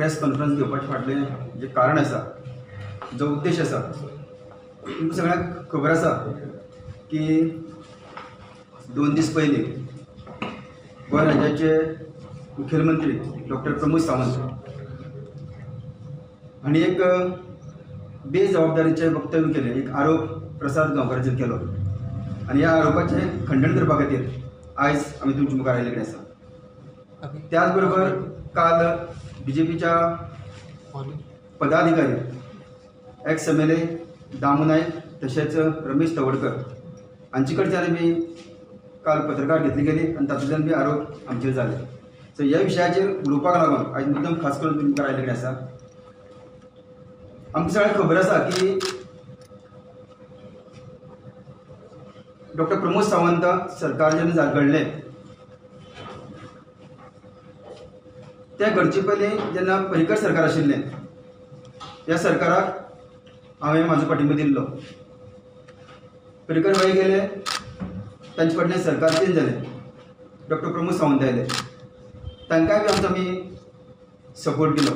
Press conference घेवपाचें फाटलें जें कारण आसा, जो उद्देश आसा, तुमकां सगळ्यांक खबर आसा की 2 दीस पयलीं गोंय राज्याचे मुखेलमंत्री डॉक्टर प्रमोद सावंत हांणी एक बेजबाबदारीचें वक्तव्य केलें, एक आरोप प्रसाद गांवकाराचेर केलो आनी ह्या आरोपाचें खंडन करपा खातीर आयज आमी तुमचे मुखार आयिल्ले आसा. त्याच बरोबर काल बीजेपीच्या पदाधिकारी ex M L A Damu Naik तशेंच रमेश तवडकर हांचे कडच्यान आमी काल पत्रकार घेतली गेली आनी तातूंतल्यान बी आरोप आमचेर जाले. सो ह्या विशयाचेर उलोवपाक लागून आयज मुद्दम खास करून तुमचे मुखार आयिल्ले आसा. आमकां सगळ्यांक खबर आसा की डॉक्टर प्रमोद सावंत सरकार जेन्ना घडलें त्या घडचे पयलीं जेन्ना पर्रीकर सरकार आशिल्लें, ह्या सरकाराक हांवें म्हाजो पाठिंबो दिल्लो. पर्रीकर बाई गेले, तांचे फाटल्यान सरकार चेंज जालें, डॉक्टर प्रमोद सावंत आयले, तांकांय बी आमी सपोर्ट दिलो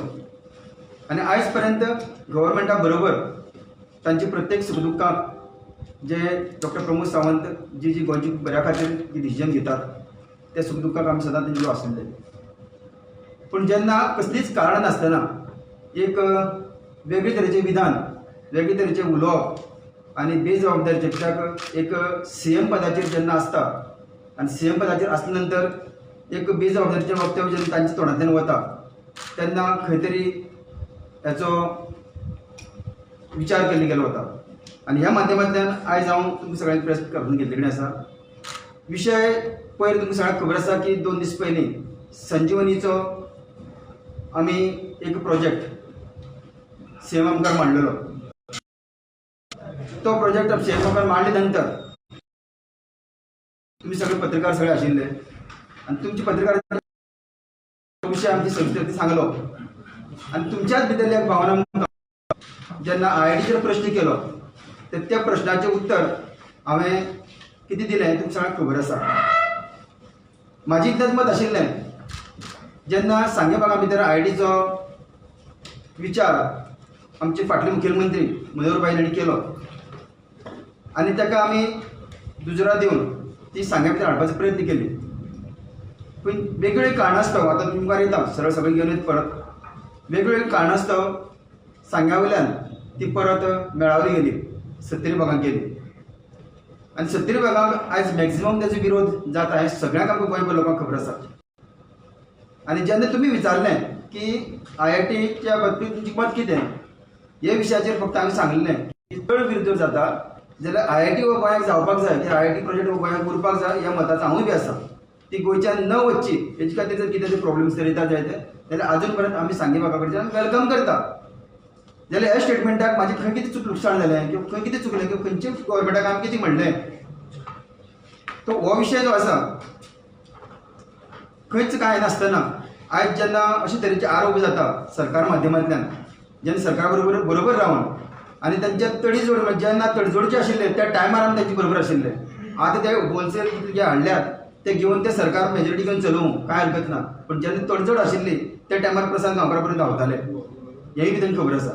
आनी आयज पर्यंत गव्हर्मेंटा बरोबर तांची प्रत्येक सुखदुख्खाक जे डॉक्टर प्रमोद सावंत जी गोंयची बऱ्या खातीर जी डिसिजन घेतात त्या सुखदुख्खाक आमी सदां तेंचे आशिल्ले. पूण जेन्ना कसलीच कारणां नासतना एक वेगळे तरेचें विधान, वेगळे तरेचें उलोवप आनी बेजबाबदारीचें, कित्याक एक CM पदाचेर जेन्ना आसता आनी CM पदाचेर आसले नंतर एक बेजबाबदारीचें वक्तव्य जेन्ना तांच्या तोंडांतल्यान वता तेन्ना खंय तरी हाचो विचार केल्लो गेलो वता. आनी ह्या माध्यमांतल्यान आयज हांव तुमकां सगळ्यांक प्रेस करून घेतले कडेन आसा. विशय पयर तुमकां सगळ्यांक खबर आसा की 2 दीस पयलीं संजीवनीचो आमी एक प्रोजेक्ट CM मुखार मांडलेलो. तो प्रोजेक्ट CM मुखार मांडले नंतर तुमी सगळे पत्रकार सगळे आशिल्ले आनी तुमचे पत्रकार विशय आमची संस्कृती सांगलो आनी तुमच्याच भितरली एक भावना जेन्ना IITचेर प्रश्न केलो तर त्या प्रश्नाचें उत्तर हांवें कितें दिलें तुमकां सगळ्यांक खबर आसा. म्हाजें इतलेंच मत आशिल्लें, जेन्ना सांगेबागा भितर IITचो विचार आमचे फाटले मुखेलमंत्री मनोहरभाई हांणी केलो आनी ताका आमी दुजोरा दिवन ती सांग्या भितर हाडपाचो प्रयत्न केली. पूण वेगवेगळी कारणास्तव आतां तुमचे मुखार येता सरळ सगळें घेवन येता परत. वेगवेगळी कारणास्तव सांग्या वयल्यान ती परत मेळावली गेली, 70 भागांक गेली आनी 70 भागांक आयज मॅक्झिमम तेजो विरोध जाता हें सगळ्यांक आमकां गोंयभर लोकांक खबर आसा. आनी जेन्ना तुमी विचारलें की IITच्या बाबतींत तुमचें मत कितें, हे विशयाचेर फक्त हांवें सांगलें की चड विरोध जाता जाल्यार IIT हो गोंयाक जावपाक जाय, की IIT प्रोजेक्ट हो गोंयाक उरपाक जाय, ह्या मताचो हांवूय बी आसा. ती गोंयच्यान न वचची हेचे खातीर जर कितें प्रॉब्लेम्स जर येता जायते जाल्यार आजून पर्यंत आमी सांगेबागा कडच्यान वेलकम करता. जाल्यार ह्या स्टेटमेंटाक म्हाजें खंय कितें लुकसाण जालें किंवा खंय कितें चुकलें किंवा खंयच्या गोवोरमेंटाक हांवें कितें म्हणलें, तो हो विशय जो आसा खंयच कांय नासतना आयज जेन्ना अशे तरेचे आरोप जाता सरकार माध्यमांतल्यान, जेन्ना सरकारा बरोबर रावन आनी तांच्या तडीजोड जेन्ना तडजोडचे आशिल्ले त्या टायमार आमी तांचे बरोबर आशिल्ले. आतां ते होलसेल जे हाडल्यात ते घेवन ते सरकार मेजॉरिटी घेवन चलोवंक कांय हरकत ना, पूण जेन्ना तडजोड आशिल्ली त्या टायमार प्रसाद गांवकारा पर्यंत धांवताले, हेंय बी तांकां खबर आसा.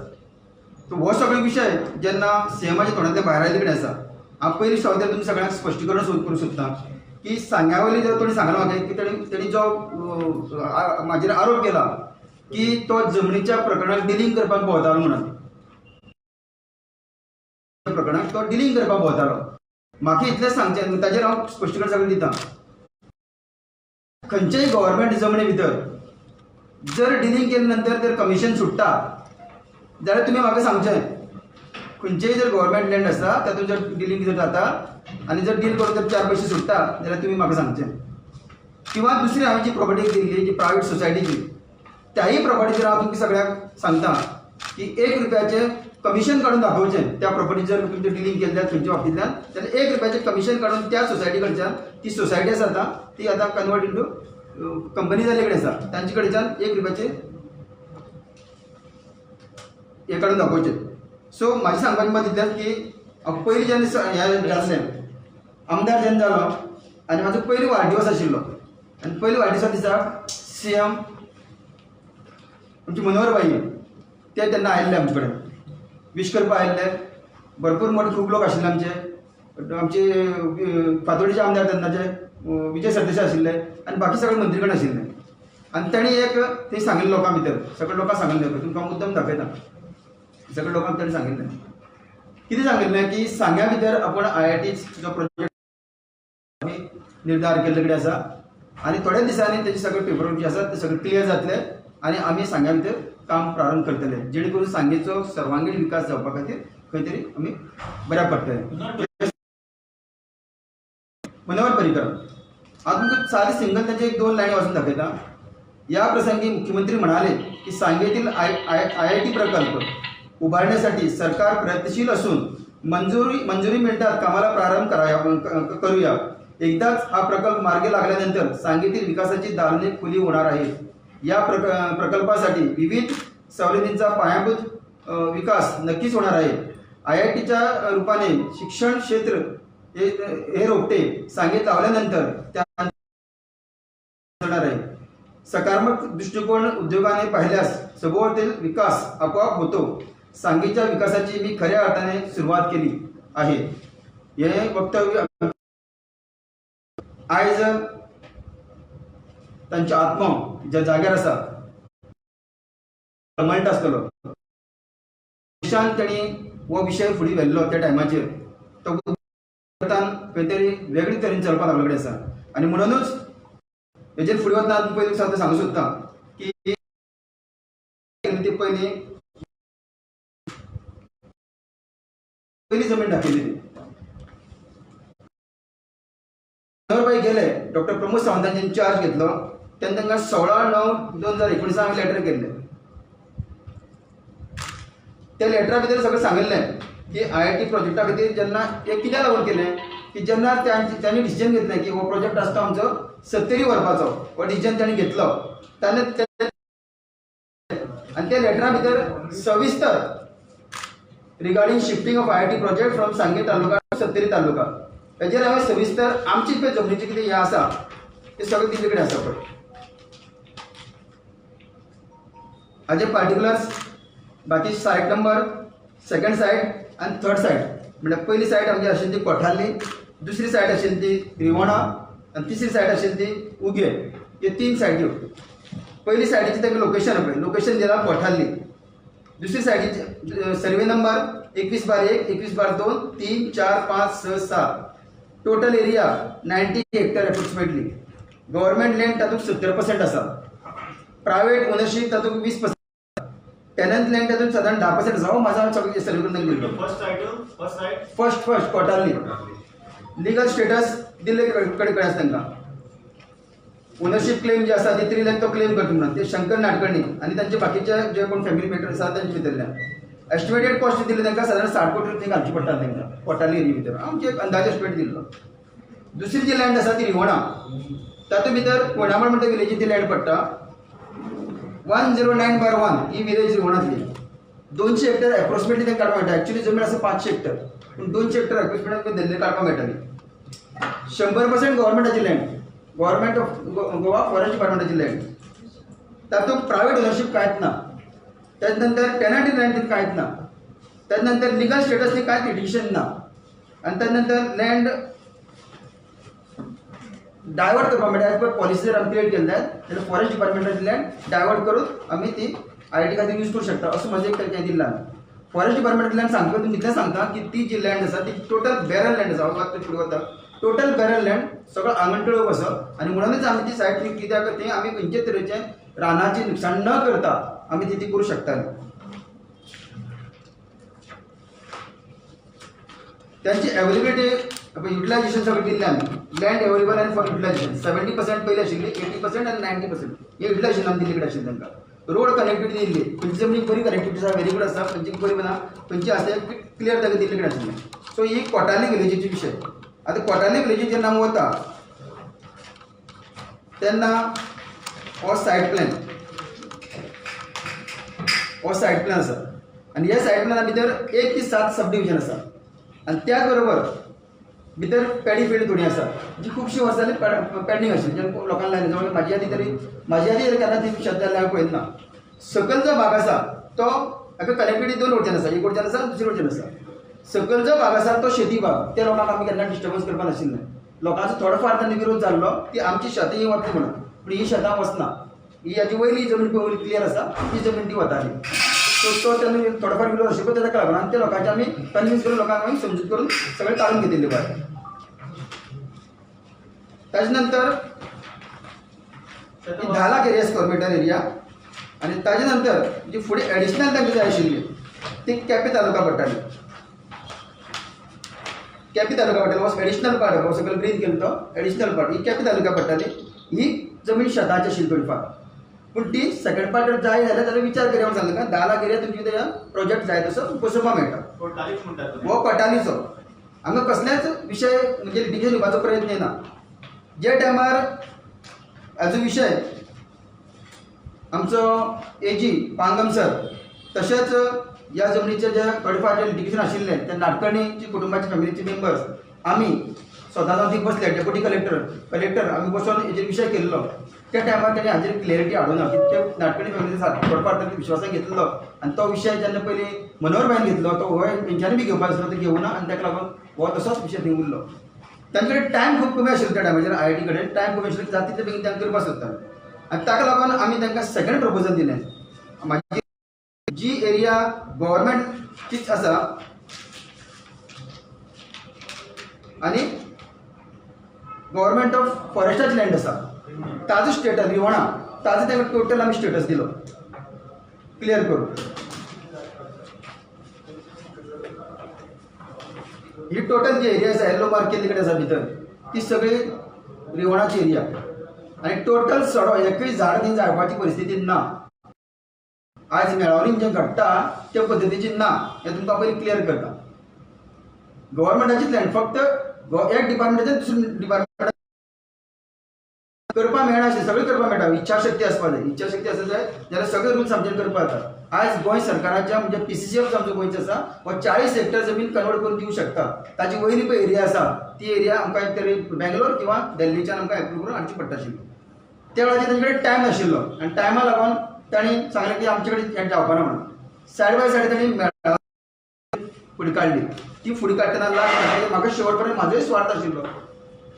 सो हो सगळो विशय जेन्ना CMच्या तोंडांतल्यान भायर आयिल्ले कडेन आसा. हांव पयलीं सुवातेर तुमकां सगळ्यांक स्पश्टीकरण करूंक सोदतां की सांग्यावयली जर ताणें सांगलो म्हाका की तेणी जो म्हाजेर आरोप केला की तो जमनीच्या प्रकरणाक डिलींग करपाक भोंवतालो म्हणून, प्रकरणाक तो डिलींग करपाक भोंवतालो. म्हाका इतलेंच सांगचें, ताजेर हांव स्पश्टीकरण सगळें दितां. खंयच्याय गव्हर्मेंट जमनी भितर जर डिलींग केले नंतर जर कमिशन सुट्टा जाल्यार तुमी म्हाका सांगचें. खंयचेय जर गव्हर्मेंट लँड आसा तातूंत जर डिलींग जर जाता आनी जर डील करून जर 4 पयशे सुट्टा जाल्यार तुमी म्हाका सांगचें. किंवा दुसरी हांवें जी प्रॉपर्टी दिल्ली जी प्रायवेट सोसायटीची त्याही प्रॉपर्टीचेर हांव तुमकां सगळ्यांक सांगता की 1 रुपयाचें कमिशन काडून दाखोवचें. त्या प्रॉपर्टी जर तुमचें डिलींग केल्ल्या खंयच्या बाबतींतल्यान जाल्यार 1 रुपयाचें कमिशन काडून त्या सोसायटी कडच्यान, ती सोसायटी आसा आतां ती आतां कन्वर्ट इंटू कंपनी जाल्ले कडेन आसा, तांचे कडच्यान 1 रुपयाचें हे काडून दाखोवचें. सो म्हाजें सांगपाचें मत इतलेंच की पयलीं जेन्ना हें जाल्लें आमदार जेन्ना जालो आनी म्हाजो पयलो वाडदिवस आशिल्लो आनी पयलो वाडदिवसा दिसा CM आमचे मनोहरबाई ते तेन्ना आयिल्ले आमचे कडेन विश करपाक आयिल्ले. भरपूर मोठे खूब लोक आशिल्ले आमचे फातोडेचे आमदार तेन्नाचे विजय सरदेसाय आशिल्ले आनी बाकी सगळे मंत्रीगण आशिल्ले. आनी तांणी एक थंय सांगिल्लें लोकां भितर सगळे लोकांक सांगिल्लें तुमकां मुद्दम दाखयता सगळे लोकांक ताणें सांगिल्लें कितें सांगिल्लें की सांग्या भितर आपण IIT जो प्रोजेक्ट निर्धार केल्ले कडेन आसा आनी थोड्या दिसांनी तेजे सगळे पेपर जे आसा ते सगळे क्लियर जातले आनी आमी सांग्या भितर काम प्रारंभ करतले जेणे करून सांगेचो सर्वांगीण विकास जावपा खातीर खंय तरी आमी बऱ्याक पडटले. मनोहर पर्रीकर आज तुमकां सादी सिंगल तांचे 1-2 लायनी वाचून दाखयता. या प्रसंगी मुख्यमंत्री म्हणाले की सांगेतील IIT प्रकल्प उभारण्यासाठी सरकार प्रयत्नशील असून मंजुरी मिळताच कामाला प्रारंभ करूया. एकदाच हा प्रकल्प मार्गी लागल्यानंतर सांगेतील विकासाची दालने खुली होणार आहेत. या प्रकल्पासाठी विविध सवलतींचा पायाभूत विकास नक्कीच होणार आहे. IITच्या रूपाने शिक्षण क्षेत्र हे रोपटे सांगेत लावल्यानंतर त्या आहे. सकारात्मक दृष्टिकोन उद्योगाने पाहिल्यास सभोवतील विकास आपोआप होतो. सांगेच्या विकासाची मी खऱ्या अर्थाने सुरुवात केली आहे. हे वक्तव्य आयज तांच्या आत्मा ज्या जाग्यार आसा कळमळटा आसतलो विशान तेणी हो विशय फुडें व्हेल्लो त्या टायमाचेर तो खंय तरी वेगळे तरेन चलपाक लागले आसा आनी म्हणूनच हेजेर फुडें वतना पयलीं सांगूंक सोदता की पयली जमीन दाखयली ती मनोहरबाई गेले. डॉक्टर प्रमोद सावंतांनी चार्ज घेतलो तेन्ना तांकां 16/9/2019 आमी लेटर केल्लें. त्या लेटरा भितर सगळें सांगिल्लें की IIT प्रोजेक्टा खातीर जेन्ना हे कित्याक लागून केलें की जेन्ना त्यांनी डिसिजन घेतलें की हो प्रोजेक्ट आसता आमचो 70 व्हरपाचो हो डिसिजन तांणी घेतलो तेन्ना आनी त्या लेटरा भितर सविस्तर regarding shifting of IIT project from सांगे तालुका टू सत्तरी तालुका हेजेर हांवें सविस्तर आमची पळय जमनीचें कितें हें आसा तें सगळें तिजे कडेन आसा पळय हाजे पार्टिक्युलर्स बाकी सायट नंबर सेकंड सायट आनी थर्ड सायट म्हणल्यार पयली सायट आमची आशिल्ली ती कोठारली दुसरी सायट आशिल्ली ती रिवोणा आनी तिसरी सायट आशिल्ली ती उगे ह्यो 3 सायट्यो. पयली सायटीचें तांकां लोकेशन पळय लोकेशन दिलां कोठारली. दुसरी सायटीचे survey number 21/1 21/2 3 4 5 6 7 total area 90 hectare approximately. Government land तातूंत 70% आसा. प्रायवेट ओनरशीप तातूंत 20%. टेनंट लँड तातूंत साधारण 10% आसा. हो माझा सगळें सर्वे करून दिल्लो फर्स्ट कोटारली. लिगल स्टेटस दिल्ले कडेन आसा तांकां. ओनरशीप क्लेम जे आसा ते 3 लाख तो क्लेम करता म्हणून ते शंकर नाडकर्णी आनी तांचे बाकीचे जे कोण फॅमिली मेटर आसा तांचे भितरल्यान एस्टिमेटेड कॉस्ट दिल्ली तांकां साधारण 60 कोटी रुपया घालची पडटा तांकां कोटारली एरिया भितर. आमचे एक अंदाजे एस्टिमेट दिल्लो. दुसरी जी लँड आसा ती रिवोणा तातूंत भितर कोणामळ म्हणटा विलेजीन ती लँड पडटा 109/1 ही विलेज रिवोणांतली. 200 हेक्टर एप्रोक्सिमेटली तांकां काडपाक मेळटा. एक्चुअली जमीन आसा 500 हेक्टर पूण 200 हेक्टर एप्रोक्सिमेट दिल्ले काडपाक मेळटाली. 100% गव्हर्मेंटाची land government of Goa forest डिपार्टमेंटाची लँड. तातूंत प्रायवेट ओनरशीप कांयच ना. त्याच नंतर टेनंट लँड कांयच ना. त्याच नंतर लिगल स्टेटसनी कांयच लिटिगेशन ना. आनी त्याच नंतर लँड डायवर्ट करपाक मेळटा. एज पर पॉलिसी जर आमी क्रिएट केली जाल्यार फॉरेस्ट डिपार्टमेंटाची लँड डायवर्ट करून आमी ती IIT खातीर यूज करूं शकता असो म्हजें एक हें दिल्लें. फॉरेस्ट डिपार्टमेंटाची लँड सांगता तुमकां इतलें सांगता की ती जी लँड आसा ती टोटल बॅरल लँड आसा. हांव फुडें वता टोटल बॅरल लँड सगळो आंगणटळोक असो आनी म्हणूनच आमी ती सायट कित्याक ती आमी खंयचे तरेचें रानाची नुकसाण न करता आमी ती करूं शकताली. त्यांची अवेलेबिलिटी युटिलायझेशन सगळें दिल्लें आमी. लँड अवेलेबल आनी फॉर युटिलायझेशन 70% पयली आशिल्ली 80% आनी 90% हे युटिलायझेशन आमी दिल्ले कडेन आशिल्लें तांकां. Road connectivity Delhi. खंयची जमनीक बरी कनेक्टिविटी आसा व्हेरी गूड आसा खंयची बरी ना खंयची आसा क्लियर ताका दिल्ले कडेन आशिल्लें. सो ही कोटारली विलेजीचे विशय. आतां कोटारली विलेजीन जेन्ना आमी वता तेन्ना हो सायट प्लॅन आसा आनी ह्या सायट प्लॅना भितर 1 ते 7 सब डिविजन आसा आनी त्याच बरोबर भितर पॅडी फिल्ड थोडी आसा जी खुबशीं वर्सां जालीं पेंडींग आशिल्ली जेन्ना लोकांनी लायली. जवळ म्हाजी यादी केन्ना ती शब्द जाल्यार हांवें पळयत ना. सकल जो भाग आसा तो हाका कनेक्टिविटी 2 वटेन आसा, एक वटेन आसा दुसरे वटेन आसा. सकल जो भाग आसा तो शेती भाग, त्या लोकांक आमी केन्ना डिस्टर्बन्स करपा नाशिल्लें. लोकांचो थोडो फार तांणी विरोध जाल्लो की आमची शेतां ही वता म्हणून, पूण ही शेतां वचना, ही हाजी वयली जमीन पळय क्लियर आसा ती जमीन ती वताली. सो तो तेन्ना थोडोफार विरोध आशिल्लो तेका लागून आनी त्या लोकांचे आमी कन्विन्स करून लोकांक आमी समजूत करून सगळें काडून घेतिल्लें भायर. ताजे नंतर 10 lakh area square metre area आणि ताजे नंतर जी फुडें एडिशनल तांकां जाय आशिल्ली ती केपें तालुका पडटाली. केपें तालुका पडटाली वॉज एडिशनल पार्ट, हो सगळं ग्रीन केलो तो एडिशनल पार्ट. ही केपें तालुका पडटाली. ही जमीन शेतांची आशिल्ली थोडीफार, पूण ती सेकंड पार्ट जाय जाल्यार विचार करया म्हणून सांगलें. 10 लाख एरिया तुमचे तेजा प्रोजेक्ट जाय तसो बसोवपा मेळटा. हो कोटालीचो. हांगा कसलेच विशय म्हणजे लिटिगेशन येवपाचो प्रयत्न ना. जे टायमार हाजो विशय आमचो एजी पांगम सर तशेंच ह्या जमनीचे जे थोडेफार जे लिटिगेशन आशिल्लें ते नाडकर्णीचे कुटुंबाचे फॅमिलीचे मेंबर्स आमी स्वता जावन थंय बसले. डेप्युटी कलेक्टर आमी बसोन हेजेर विशय केल्लो. त्या टायमार तेणी हाजेर क्लियरिटी हाडूना की ते नाडकर्णी फॅमिलीचे थोडोफार तांणी विश्वासान घेतलेलो आनी तो विशय जेन्ना पयलीं मनोहर बायन घेतलो तो हो तेंच्यांनी बी घेवपाक आसलो तो घेवना आनी ताका लागून हो तसोच विशय थंय उरलो. तांचे कडेन टायम खूब कमी आशिल्लो त्या टायमाचेर. IIT कडेन टायम कमी आशिल्लो जाता तितले बेगीन तांकां करपाक सोदताले आनी ताका लागून आमी तांकां सेकंड प्रपोजल दिलें. म्हाजी जी एरिया गव्हर्मेंटचीच आसा आनी गव्हर्मेंट ऑफ फॉरेस्टाची लँड आसा ताजो स्टेटस रिवणा ताजो ताका टोटल आमी स्टेटस दिलो क्लियर करून. ही टोटल जी एरिया आसा येल्लो मार्क केल्ले कडेन आसा भितर ती सगळी रिवणाची एरिया आनी टोटल सडो एकूय झाड थंय जावपाची परिस्थिती ना. आज मेळावळीन जें घडटा त्या पद्दतीची ना हें तुमकां पयलीं क्लियर करता. गव्हर्मेंटाचीच लँड फक्त एक डिपार्टमेंटाचें दुसऱ्या डिपार्टमेंटाक करपा मेळनाशिल्लें. सगळें करपाक मेळटा. इच्छाशक्ती आसपा जाय. इच्छाशक्ती आसा जाय जाल्यार सगळे रूल्स आमचेर करपा जाता. आज गोंय सरकाराच्या म्हणजे PCCF आमचो गोंयचो आसा हो 40 हेक्टर जमीन कन्वर्ट करून दिवंक शकता. ताची वयली पळय एरिया आसा ती एरिया आमकां एक तरी बेंगलोर किंवा दिल्लीच्यान आमकां एप्रूव करून हाडची पडटा आशिल्ली. त्या वेळाचेर तांचे कडेन टायम नाशिल्लो आनी टायमा लागून तांणी सांगलें की आमचे कडेन हें जावपाना म्हणून. सायड बाय सायड तांणी फुडें काडली. ती फुडें काडटना म्हाका शेवट पर्यंत म्हाजोय स्वार्थ आशिल्लो.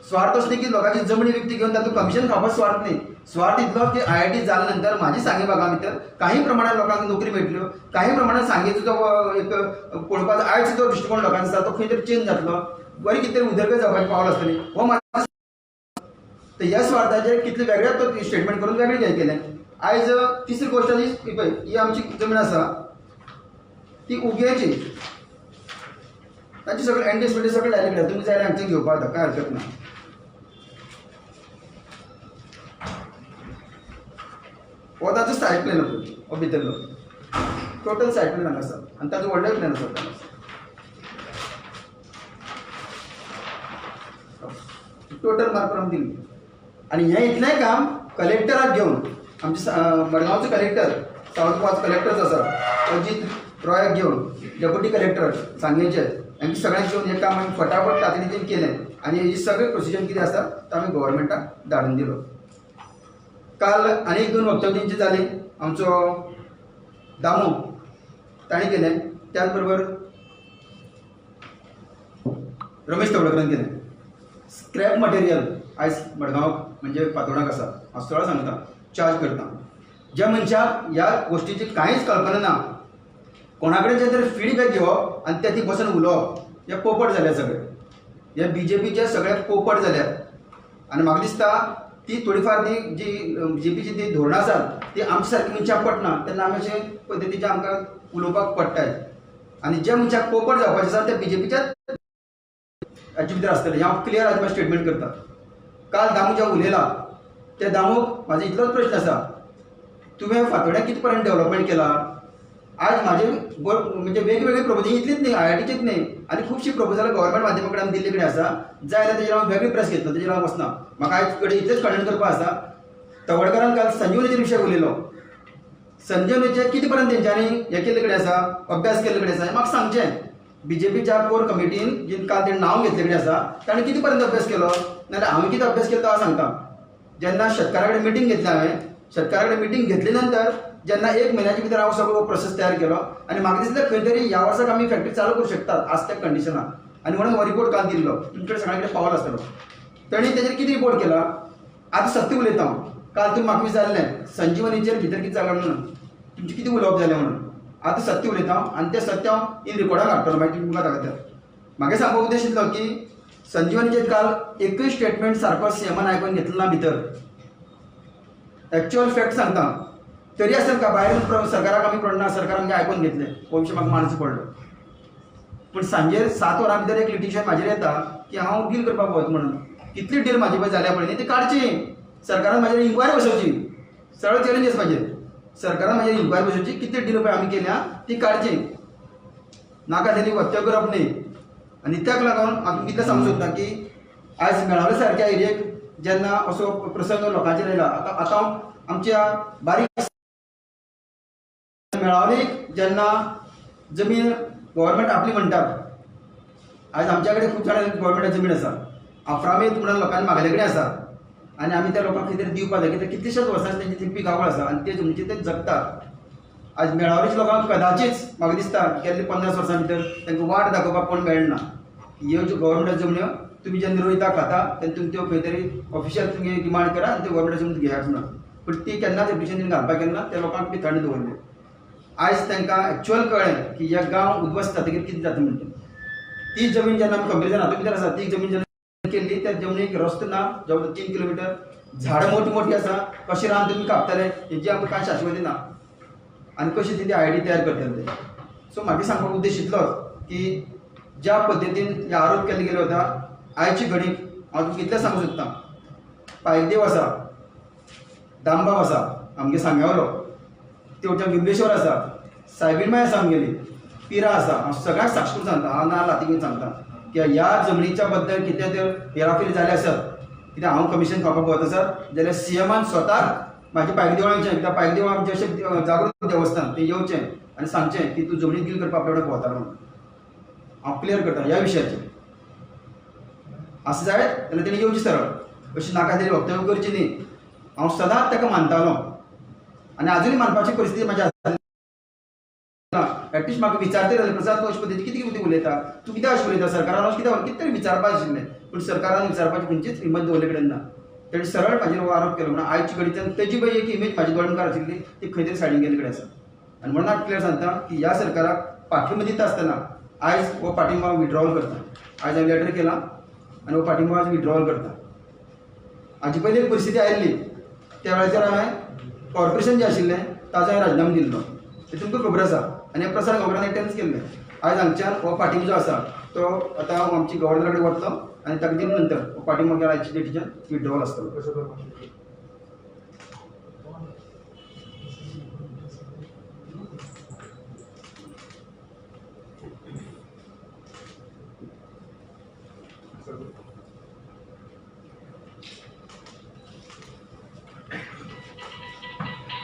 स्वार्थ असले की लोकांची जमनी विकती घेवन तातूंत कमिशन खावपाचो स्वार्थ न्ही. स्वार्थ इतलो की IIT जाल्या नंतर म्हाजी सांगे भागा भितर काही प्रमाणात लोकांक नोकरी मेळटल्यो. काही प्रमाणात सांगेचो जो एक पळोवपाचो आयज जो दृश्टिकोन लोकांचो आसा तो खंय तरी चेंज जातलो. बरी कितें तरी उदरगत जावपाची पावल आसतली. हो म्हाका ह्या स्वार्थाचेर कितले वेगळेच तो स्टेटमेंट करून वेगळें हें केलें. आयज तिसरी गोश्ट ही पळय ही आमची जमीन आसा ती उगयेची. ताची सगळें एंडेसमेंट सगळें डायरेक्ट आसा. तुमी जाय हांगच्यान घेवपाक जाता कांय हरकत ना. हो ताजो सायड प्लॅन पळय हो भितरलो टोटल सायड प्लॅन हांगा आसा आनी ताजो व्हडलो प्लॅन आसा. टोटल मार्क करून दिल्ली आनी हें इतलें काम कलेक्टराक घेवन आमचे मडगांवचो कलेक्टर सावथ गोवाचो कलेक्टर आसा अजीत रॉयाक घेवन डेप्युटी कलेक्टर सांगेचे हांकां सगळ्यांक घेवन हें काम आमी फटाफट तातडीन केलें आनी ही सगळें प्रोसिजर कितें आसा तो आमी गव्हर्मेंटाक धाडून दिलो. काल आनी 2 वक्तव्यांची जाली. आमचो दामू ताणें केलें. त्याच बरोबर रमेश तवडकरान केलें. स्क्रॅप मटेरियल आयज मडगांव म्हणजे फातोर्डाक आसा. हांव सरळ सांगता चार्ज करता. ज्या मनशाक ह्या गोश्टीची कांयच कल्पना ना कोणा कडेन जे तरी फीडबॅक घेवप आनी ते ती बसून उलोवप हे पोपट जाल्या सगळें. हे BJPचे सगळे पोपट जाल्यात आनी म्हाका दिसता ती थोडीफार ती जी BJPची ती धोरणां आसात ती आमच्या सारकी मनशाक पटना तेन्ना आमी अशे पद्दतीचे आमकां उलोवपाक पडटाय. आनी ज्या मनशाक पोपट जावपाचें आसा ते BJPच्याच हाचे भितर आसतले. हांव क्लियर आज म्हाका स्टेटमेंट करता. काल दामू जे उलयला ते दामूक म्हाजो इतलोच प्रश्न आसा तुवें फातोर्ड्याक कितें पर्यंत डेव्हलपमेंट केला. आज म्हाजे म्हणजे वेगवेगळी प्रपोजल इतलीच न्ही IITचीच न्ही आनी खुबशीं प्रपोजलां गव्हर्मेंट माध्यमा कडेन आमी दिल्ली कडेन आसा जाय जाल्यार तेजेर हांव वेगळी प्रेस घेतलो तेजेर हांव वचना. म्हाका आयज कडेन इतलेंच कंडेम करपाक आसा. तवडकरान काल संजीवनीचे विशय उलयलो. संजीवनीचे कितें पर्यंत तेंच्यांनी हें केल्ले कडेन आसा अभ्यास केल्ले कडेन आसा हें म्हाका सांगचें. BJPच्या कोर कमिटीन जें काल तेणें नांव घेतले कडेन आसा ताणें कितें पर्यंत अभ्यास केलो नाजाल्यार हांवें कितें अभ्यास केलो तो हांव सांगता. जेन्ना शेतकारा कडेन मिटींग घेतली हांवें शेतकारा कडेन मिटींग घेतले नंतर जेन्ना 1 म्हयन्याच्या भितर हांव सगळो प्रोसेस तयार केलो आनी म्हाका दिसलें खंय तरी ह्या वर्साक आमी फॅक्टरी चालू करूं शकतात आज त्या कंडिशनान आनी म्हणून हो रिपोर्ट काल दिल्लो तुमचे कडेन सगळ्या कडेन पावल आसतलो ताणी तेजेर कितें रिपोर्ट केला आतां सत्य उलयता हांव काल तुमी म्हाका विचारलें संजीवनीचेर भितर कितें जालां म्हणून तुमचें कितें उलोवप जालें म्हणून आतां सत्य उलयता हांव आनी तें सत्य हांव इन रिपोर्टाक हाडटलो मागीर तुमकां दाखयता म्हाका सांगपाक उद्देश इतलो की संजीवनीचेर काल एकूय स्टेटमेंट सारको सीएमान आयकून घेतलो ना भितर एक्चुअल फॅक्ट सांगता तरी आसतना का भायर सरकाराक आमी पडना सरकार आमगे आयकून घेतलें हो विशय म्हाका मानचो पडलो पूण सांजेर 7 वरां भितर एक लिटिगेशन म्हाजेर येता की हांव डील करपाक वता म्हणून कितली डील म्हाजे पळय जाल्या पळय न्ही ती काडची सरकारान म्हाजेर इन्क्वायरी बसोवची सरळ चॅलेंज म्हाजेर सरकारान म्हाजेर इन्क्वायरी बसोवची कितली डील पळय आमी केल्या ती काडची नाका तेणी वत्यो करप न्ही आनी त्याक लागून हांव कितलें सांगूंक सोदता की आयज मेळावले सारक्या एरियेक जेन्ना असो प्रसंग लोकांचेर येयला आतां आमच्या बारीक मेळावलीक जेन्ना जमीन गव्हर्मेंट आपली म्हणटात आयज आमच्या कडेन खूब जाणां गव्हर्मेंटाची जमीन आसा अफ्रामीत म्हणून लोकांनी मागले कडेन आसा आनी आमी त्या लोकांक कितें दिवपाक जाय कित्याक कितलेशेच वर्सांचे तेंची ती पिकावळ आसा आनी ते जमनीचेर ते जगतात आज मेळावरीच्या लोकांक कदाचीच म्हाका दिसता गेल्ले 50 वर्सां भितर तांकां वाट दाखोवपाक कोण मेळना ह्यो ज्यो गव्हर्मेंटाच्यो जमन्यो तुमी जेन्ना रोयता खाता तेन्ना तुमी त्यो खंय तरी ऑफिशियल तुमी डिमांड करा आनी त्यो गव्हर्मेंटाच्यो जमनी घेयात म्हणून पूण ती केन्नाच एप्लिकेशन घालपाक केन्ना त्या लोकांक बी थंड दवरली आयज तांकां एक्चुअल कळ्ळें की हे गांव उद्ध्वस्त जातकीर कितें जाता म्हणटा ती जमीन जेन्ना आमी कंपेरिजन हातूंत भितर आसा ती जमीन जेन्ना केल्ली त्या जमनीक रस्तो ना जवळ 3 किलोमीटर झाडां मोठी मोठी आसा कशें रान तुमी कापतले हेजी आमकां कांय शाश्वती ना आनी कशी ती आयडी तयार करतले ते सो म्हाका सांगपाक उद्देश इतलोच की ज्या पद्दतीन हे आरोप केल्ले गेले वता आयची घडीक हांव तुमकां इतलें सांगूंक सोदतां पायदेव आसा दामबाब आसा आमगे सांग्यावलो तेवटेन बिंबेश्वर आसा सायबीणमाय आसा आमगेली पिरा आसा हांव सगळ्यांक साक्ष करून सांगता हांव नाल्ल हाती घेवन सांगता की ह्या जमनीच्या बद्दल कितें तर हेराफेरी जाले आसत कित्याक हांव कमिशन खावपाक वता आसत जाल्यार सीएमान स्वताक म्हाजे पायकदेवळां येवचें कित्याक पायकदेवळां आमचें अशें जागृत देवस्थान तें येवचें आनी सांगचें की तूं जमनीत डील करपाक आपल्या कडेन वतालो म्हणून हांव क्लियर करता ह्या विशयाचेर असं जाय जाल्यार तेणी येवचें सरळ अशी नाका तरी वक्तव्य करची न्ही हांव सदांच ताका मानतालो आनी आजुनूय मानपाची परिस्थिती म्हाजी आसा एटलिस्ट म्हाका विचारता जाल्यार प्रसाद तूं अशे पद्दतीन कितें कितें उलयता तूं कित्याक अशें उलयता सरकारान अशें कितें तरी विचारपाक आशिल्लें पूण सरकारान विचारपाची खंयचीच हिम्मत दवरले कडेन ना तेणी सरळ म्हाजेर हो आरोप केलो म्हणून आयची घडीच्यान तेजी पळय एक इमेज म्हाजी गोंयकार आशिल्ली ती खंय तरी सायडीन गेल्ले कडेन आसा आनी म्हणून हांव क्लियर सांगता की ह्या सरकाराक पाठिंबो दिता आसतना आयज हो पाठिंबो हांव विड्रॉवल करता आयज हांवें लेटर केला आनी हो पाठिंबो आयज विड्रॉवल करता हाजी पयली एक परिस्थिती आयिल्ली त्या वेळाचेर हांवें कॉर्पोरेशन जें आशिल्लें ताजो हांवें राजिनामो दिल्लो तें तुमकां खबर आसा आनी हे प्रसार खबरान अटेंड केल्लें आयज हांगच्यान हो पाठिंबो जो आसा तो आतां हांव आमची गव्हर्नरा कडेन वतलो आनी ताका दिले नंतर हो पाठिंबो गेल्या आयच्या डेटीच्यान विड्रॉवल आसतलो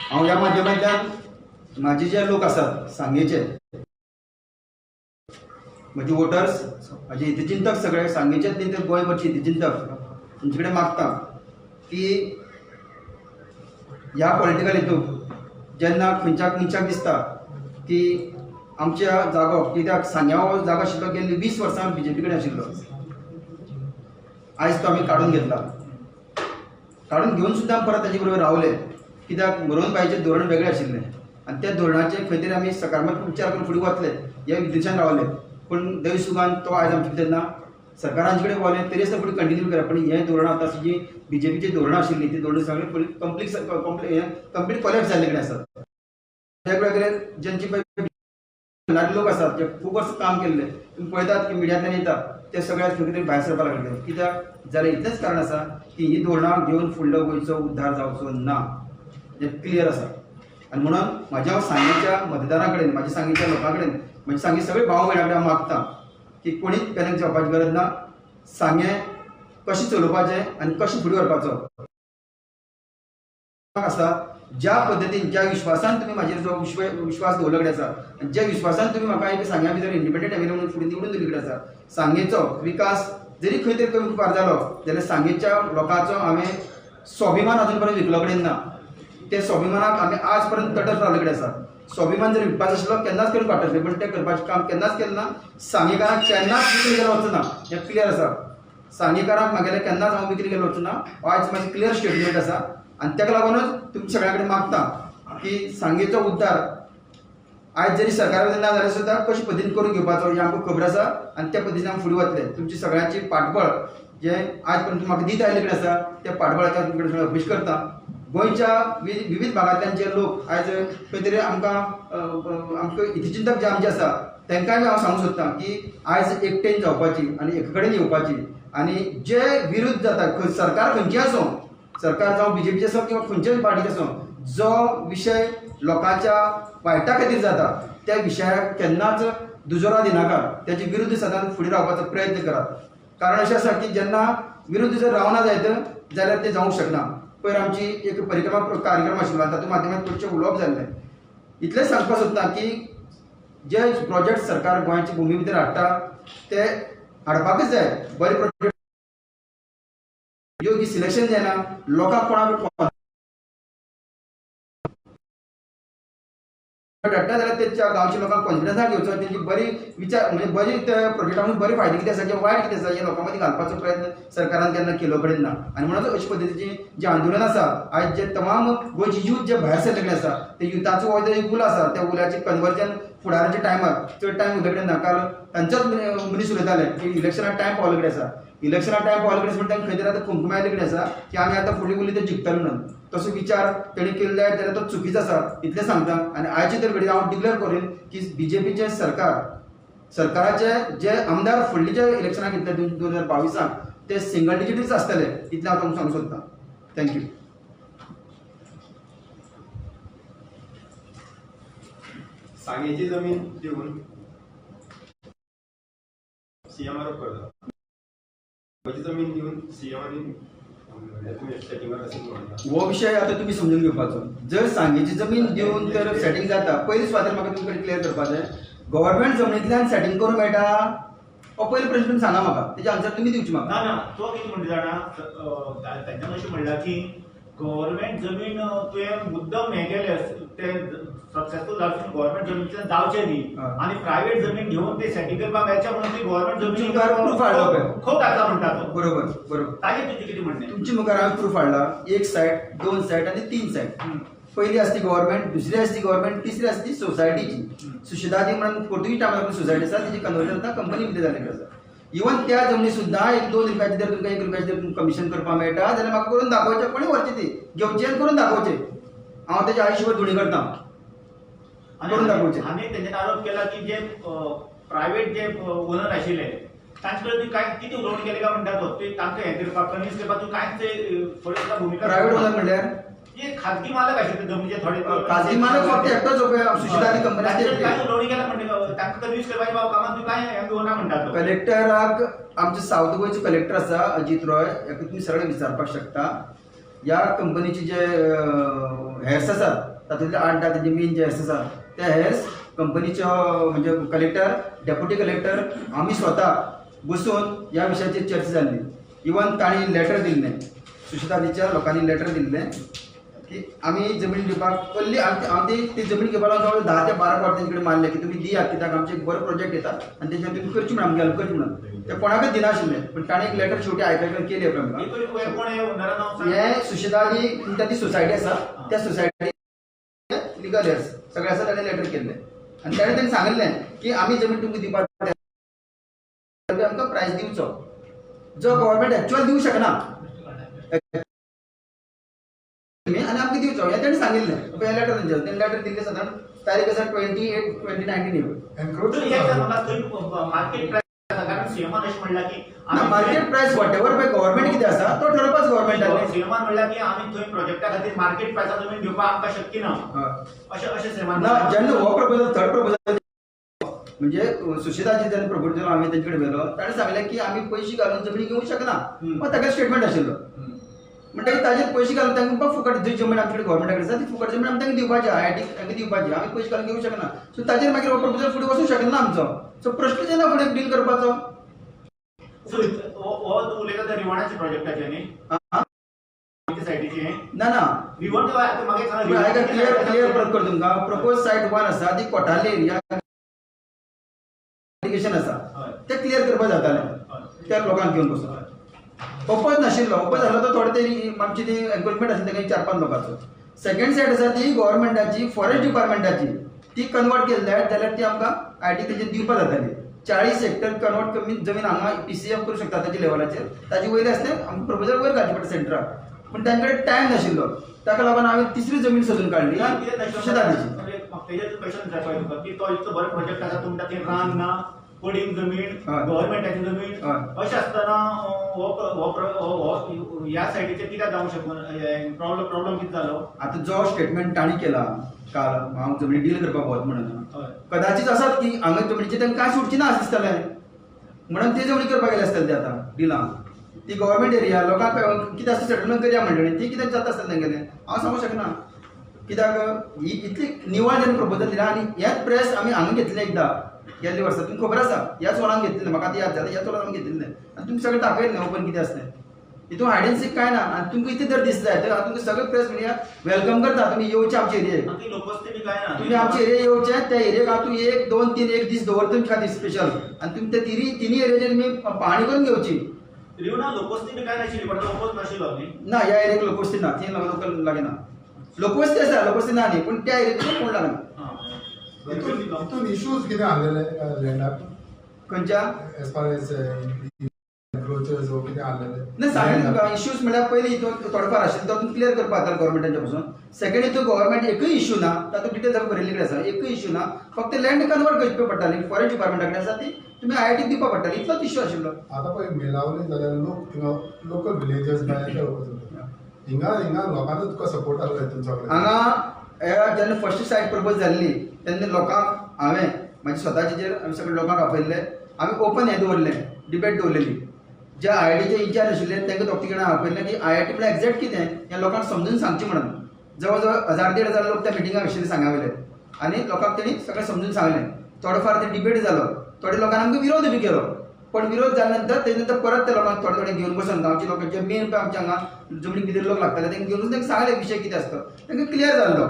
हांव ह्या माध्यमांतल्यान म्हाजे जे लोक आसात सांगेचे म्हजे वोटर्स म्हाजे हितचिंतक सगळे सांगेचेच न्ही तर गोंयभरचे हितचिंतक तांचे कडेन मागता की ह्या पॉलिटिकल हितूंत जेन्ना खंयच्याक मनशाक दिसता की आमच्या जागो कित्याक सांग्या हो जागो आशिल्लो गेल्ली 20 वर्सां बीजेपी कडेन आशिल्लो आयज तो आमी काडून घेतला काडून घेवन सुद्दां परत ताजे बरोबर रावले कित्याक मरोवन बायचें धोरण वेगळें आशिल्लें आनी त्या धोरणाचेर खंय तरी आमी सकारात्मक विचार करून फुडें वतले ह्या उद्देशान रावले पूण दैवसुगान तो आयज आमचे भितर ना सरकारांचे कडेन वलें तरी आसतना फुडें कंटिन्यू करप पूण हें धोरण आतां जी बीजेपीची धोरणां आशिल्लीं ती धोरणां सगळीं फुडें कंप्लीट कोलॅप्स जाल्ले कडेन आसात वेगवेगळे जेंचे पळय लोक आसात जे खूब वर्सां काम केल्ले तुमी पळयतात की मिडियांतल्यान येतात ते सगळ्यात खंय तरी भायर सरपाक लागले कित्याक जाल्यार इतलेंच कारण आसा की ही धोरणां घेवन फुडलो गोंयचो उद्धार जावचो ना हें क्लियर आसा आनी म्हणून म्हाज्या सांगेच्या मतदारां कडेन म्हाज्या सांगेच्या लोकां कडेन म्हणजे सांगे सगळे भाव भयणां कडेन मागता की कोणीच पॅनिक जावपाची गरज ना सांगे कशें चलोवपाचें आनी कशें फुडें व्हरपाचो आसा ज्या पद्दतीन ज्या विश्वासान तुमी म्हाजेर जो विश्वास दवरले कडेन आसा आनी ज्या विश्वासान तुमी म्हाका एक सांग्या भितर इंडिपेंडंट एमएलए म्हणून फुडें निवडून दिल्ले कडेन आसा सांगेचो विकास जरी खंय तरी कमी फार जालो जाल्यार सांगेच्या लोकांचो हांवें स्वाभिमान अजून पर्यंत विकलो कडेन ना ते स्वाभिमानाक आम्ही आजपर्यंत तटस्थ रावले आसा. स्वाभिमान जर विकपाचो आसलो केन्नाच करून काडटले, पण ते करपाचें काम केन्नाच केलें ना. सांगेकारांक केन्नाच विक्री केलो वचूं ना, हें क्लियर आसा. सांगेकारांक म्हागेलें केन्नाच हांव विक्री केलो वचूं ना. आयज म्हाजें क्लियर स्टेटमेंट आसा आनी ताका लागूनच तुमचे सगळ्या कडेन मागता की सांगेचो उद्धार आयज जरी सरकार ना जाल्यार सुद्दां कशे पद्दतीन करून घेवपाचो हें आमकां खबर आसा आनी त्या पद्दतीन आमी फुडें वतले. तुमची सगळ्यांची पाठबळ जे आयज पर्यंत म्हाका दीत आयले कडेन आसा त्या पाठबळाचेर तुमचे कडेन अभ्यास करता. गोंयच्या विविध भागांतल्यान जे लोक आयज खंय तरी आमकां हितचिंतक जे आमचे आसा तांकांय हांव सांगूंक सोदतां की आयज एकटेन जावपाची आनी एके कडेन येवपाची आनी जे विरुद्ध जाता सरकार खंयचें आसूं, सरकार जावं बीजेपीचें आसूं किंवा खंयच्याच पार्टीचें आसूं, जो विशय लोकांच्या वायटा खातीर जाता त्या विशयाक केन्नाच दुजोरा दिनाका. तेजे विरुद्ध सदांच फुडें रावपाचो प्रयत्न करात. कारण अशें आसा की जेन्ना विरुद्ध जर रावना जायत जाल्यार तें जावंक शकना. पयर आमची एक परिक्रमा कार्यक्रम आशिल्लो आनी तातूंत माध्यमांतल्यान चडशें उलोवप जाल्लें. इतलेंच सांगपाक सोदतां की जे प्रोजेक्ट सरकार गोंयच्या भुमी भितर हाडटा ते हाडपाकच जाय. बरे प्रोजेक्ट योग्य सिलेक्शन जायना, लोकांक कोणाक हाडटा जाल्यार तेच्या गांवच्या लोकांक कॉन्फिडन्साक घेवचो, तेंची बरी विचार म्हणजे बरी त्या प्रोजेक्टान बरे फायदे कितें आसा किंवा वायट कितें आसा हे लोकां मदीं घालपाचो प्रयत्न सरकारान केन्ना केलो कडेन ना. आनी म्हणून अशे पद्दतीची जे आंदोलन आसा आयज जे तमाम गोंयचे यूथ जे भायर सरले कडेन आसा ते युथाचो हो जो एक उलो आसा त्या उल्याचें कन्वर्जन फुडाराच्या टायमार चड टायम उरले कडेन ना. काल तांचोच मनीस उलयताले की इलेक्शनाक टायम पावले कडेन आसा. इलेक्शनाक टायम पावले कडेन म्हणटा खंय तरी आतां खंकूम आयले कडेन आसा की आमी आतां फुडें उरली ते जिखतले म्हणून. तसो विचार तेणी केल्ले जाल्यार तो चुकीचो आसा इतलें सांगता. आनी आयचे तर घडये हांव डिक्लेअर करेन की बीजेपीचें सरकाराचे जे आमदार फुडले जे इलेक्शनाक घेतले 2022 ते सिंगल डिजिटच आसतले इतलें हांव तुमकां सांगूंक सोदतां. थँक्यू. सांगेची जमीन दिवन सीएम आरोप करता. जमीन दिवन सीएमानी हो विषय आता तुम्ही समजून घेवपाचो. जर सांगेची जमीन दिवन तर सेटिंग जाता पयलीं सुवातेर म्हाका तुमचे कडेन क्लियर करपाक जाय. गव्हर्नमेंट जमनींतल्यान सेटिंग करूंक मेळटा हो पयलो प्रश्न तुमी सांगा म्हाका, तेजे आन्सर तुमी दिवची म्हाका. ना तो कितें म्हणटा जाणा तांच्यान अशें म्हणलां की गव्हर्नमेंट जमीन तुवें मुद्दम हें केलें ते सक्सेसफूल जावचें गव्हर्नमेंट जमीन जावचें न्ही आनी प्रायवेट जमीन घेवन ते सेटिंग करपाक मेळचें म्हणून ती गव्हर्नमेंट जमीन प्रूफ हाडलो पळय. खूब घातला म्हणटा तो. बरोबर ताजेर तुजें कितें म्हणणें? तुमचे मुखार हांवें प्रूफ हाडला. एक सायड, दोन सायड आनी तीन सायड. पहिली आसती गव्हर्नमेंट, दुसरी आसती गव्हर्नमेंट, तिसरी आसती सोसायटीची. सुशिदादी म्हणून पोर्तुगीज टायमार सोसायटी आसा तिची कन्वर्जन आतां कंपनी भितर जाल्लेली आसा. इवन त्या जमनी सुद्दां 1-2 रुपयाची जर तुमकां 1 रुपयाची जर कमिशन करपाक मेळटा जाल्यार म्हाका करून दाखोवचें. कोणी व्हरचें ती घेवचें आनी करून दाखोवचें. हांव तेजे आयुश्यभर धुणी करतां करून दाखोवचें. आनी तेंच्यान आरोप केला की जे प्रायवेट जे ओनर आशिल्ले तांचे कडेन तुवें कांय कितें उलोवणी केलें काय म्हणटा तो ते तांकां हें करपाक कन्विन्स करपाक तूं कांयच थोडी भुमिका. प्रायवेट ओनर म्हणल्यार जे खाजगी मालक आशिल्ले जमनीचे थोडे खाजगी मालक फक्त एकटोच सुशिदादी कंपनी काय उलोवणी केला म्हणजे तांकां कन्विन्स करपाच्या कामात तूं कांय हें घेवना म्हणटा तो. कलेक्टराक आमचे साऊथ गोंयचो कलेक्टर आसा अजित रॉय, हेका तुमी सगळे विचारपाक शकता. ह्या कंपनीचे जे हेर्स आसात तातूंतले 8-10 तेजे मेन जे हेर्स आसात त्या हेर्स कंपनीचो म्हणजे कलेक्टर, डेप्युटी कलेक्टर आमी स्वता बसून ह्या विशयाचेर चर्चा जाल्ली. इवन तांणी लेटर दिल्लें, सुशिदादीच्या लोकांनी लेटर दिल्लें की आमी जमीन दिवपाक पयलीं हांव ती जमीन घेवपाक लागून 10 ते 12 फावट तेंचे कडेन मारले की तुमी दियात कित्याक आमचे एक बरो प्रोजेक्ट येता आनी तेजेर तुमी करची म्हणून आमगे हेल्प करची म्हणून. ते कोणाकच दिनाशिल्लें पण ताणें एक लेटर शेवटी आयकल्यार केली आमकां. हें सुशिदादी म्हणटा ती सोसायटी आसा त्या सोसायटी लिगल हेर्स सगळे आसा ताणें लेटर केल्लें आनी ताणें सांगिल्लें की आमी जमीन तुमकां दिवपाक आमकां प्रायस दिवचो जो गव्हर्नमेंट एक्चुअल दिवंक शकना आनी आमकां दिवचो हें ताणें सांगिल्लें. पळय लेटर तांचें लेटर दिल्लें सादारण तारीख आसा 28/8/2019. मार्केट प्रायस वॉट एवर पळय गव्हर्नमेंट कितें आसा तो ठरवपाचो गव्हर्नमेंटान. सीएमान म्हणल्यार की आमी थंय प्रोजेक्टा खातीर मार्केट प्रायसार जमीन घेवपाक आमकां शक्य ना अशें सीएमान ना. जेन्ना हो प्रपोजल थर्ड प्रपोजल म्हणजे सुशिदाची जेन्ना प्रपोजल आमी तेंचे कडेन व्हेलो ताणें सांगलें की आमी पयशे घालून जमीन घेवंक शकना. मग ताका स्टेटमेंट आशिल्लो म्हणटकीर ताजेर पयशे घालून तांकां फुकट जी जमीन आमचे कडेन गव्हर्नमेंटा कडेन आसा ती फुकट जमीन आमी तांकां दिवपाची, आयआयटी तांकां दिवपाची. आमी पयशे घालून घेवंक शकना. सो ताजेर मागीर हो प्रपोजल फुडें वचूंक शकना आमचो. सो प्रश्न जेन्ना फुडें डील करपाचो. हो तूं उलयता त्या रिवाणाच्या प्रोजेक्टाचें न्ही सायटीचें ना ना वी वॉन्ट क्लियर क्लियर परत करतो तुमका प्रपोज साइट 1 आसा ती कोठारली एरिया आसा ते क्लियर करपाक जाताले त्या लोकांक घेवन बसून ओपन नाशिल्लो ओपन जालो तो थोडे तरी आमची ती एन्क्रोचमेंट आशिल्ली तेका 4-5 लोकांचो सेकंड साइट आसा ती गव्हर्नमेंटाची फॉरेस्ट डिपार्टमेंटाची ती कन्वर्ट केली जाल्यार ती आमकां आयटी तेजे दिवपाक जाताली 40 हेक्टर कन्वर्ट कमी जमीन हांगा पीसीएफ करू शकता ताच्या लेवलाचेर ताची वयर आसले आमकां प्रपोजल वयर घालचे पडटा सेंटराक पूण तांचे कडेन टायम नाशिल्लो ताका लागून हांवें तिसरी जमीन सोदून काडली शेताची क्वेश्चन विचारपाक तुका की तो इतलो बरो प्रोजेक्ट आसा तुमच्या थंय रान ना पडींग जमीन गव्हर्नमेंटाची जमीन अशें आसतना ह्या सायडीचेर कित्याक जावंक शकून प्रॉब्लेम कितें जालो आता जो स्टेटमेंट ताणी केला काल हांव जमनी डील करपाक वत म्हणून कदाचित आसात की हांगा जमनीचे तांकां कांय सुटची ना दिसतालें म्हणून ते जमनी करपाक गेले आसतले ते आतां डिलां ती गव्हर्नमेंट एरिया लोकांक कितें आसता सेटलमेंट करया म्हणटलें ती कित्याक जाता आसतलें तेंगेलें हांव सांगूंक शकना कित्याक ही इतली निवळ जेन्ना प्रपोजल दिला आनी हेच प्रेस आमी हांगा घेतलें एकदां गेल्ले वर्सा तुमकां खबर आसा ह्याच वरान घेतलें म्हाका आतां याद जाता ह्याच वरान आमी घेतलें आनी तुमकां सगळें दाखयलें ओपन कितें आसलें हितून हायड एंड सीक काय ना आनी तुमकां इतलें जर दिसता जाय तर हांव तुमकां सगळे प्रेस मिडिया वेलकम करता तुमी येवचे आमचे एरियेक तुमी आमचे एरिया येवचे त्या एरियेक हांव तुमी 1, 2, 3 एक दीस दवरता तुमचे खातीर स्पेशल आनी तुमी ते तिनी एरियाचेर तुमी पाहणी करून घेवची रिवना लोकवस्ती काय नाशिल्ली पण लोकवस्त नाशिल्लो न्ही ना ह्या एरियाक लोकवस्ती ना ती लोकल लागना लोकवस्ती आसा लोकवस्ती ना न्ही पूण त्या एरियेक कोण लागना हितून इश्यूज कितें आसलेले लँडाक खंयच्या एज फार एज एन्क्रोचर्स वो कितें आसलेले ना सांगलें तुमकां इश्यूज म्हळ्यार पयलीं हितून थोडेफार आशिल्ले तो क्लियर करपाक जाता गव्हर्नमेंटाच्या पासून सेकंड हितून गव्हर्नमेंट एकूय इश्यू ना तातूंत डिटेल्स आमी बरयल्ले कडेन आसा एकूय इश्यू ना फक्त लँड कन्वर्ट करची पडटाली फॉरेस्ट डिपार्टमेंटा कडेन आसा ती तुमी आयआयटीक दिवपाक पडटाली इतलोच इश्यू आशिल्लो आतां पळय मेलावले जाल्यार लोक थिंगा लोकल विलेजर्स भायले हिंगा लोकांचो तुका सपोर्ट आसलो हितून सगळें हांगा जेन्ना फर्स्ट सायट प्रपोज जाल्ली तेन्ना लोकांक हांवें म्हाजे स्वताचेर आमी सगळे लोकांक आपयल्ले आमी ओपन हें दवरलें डिबेट दवरलेली जे आयआयटीचे इंचार्ज आशिल्ले तांकां दोग जाणां आपयल्लें की आयआयटी म्हळ्यार एक्झॅक्ट कितें हें लोकांक समजून सांगचें म्हणून जवळ जवळ 1000-1500 लोक त्या मिटिंगाक आशिल्ले सांगावयले आनी लोकांक तेणी सगळें समजून सांगलें थोडो ते डिबेट जालो थोड्या लोकांनी आमकां विरोध बी केलो पण विरोध जाल्या नंतर तेजे नंतर परत त्या लोकांक थोडे घेवन बसून गांवच्या लोकांचे मेन आमच्या हांगा जमनी भितर लोक लागताले तांकां घेवन तांकां सांगले विशय कितें आसता तांकां क्लियर जाल्लो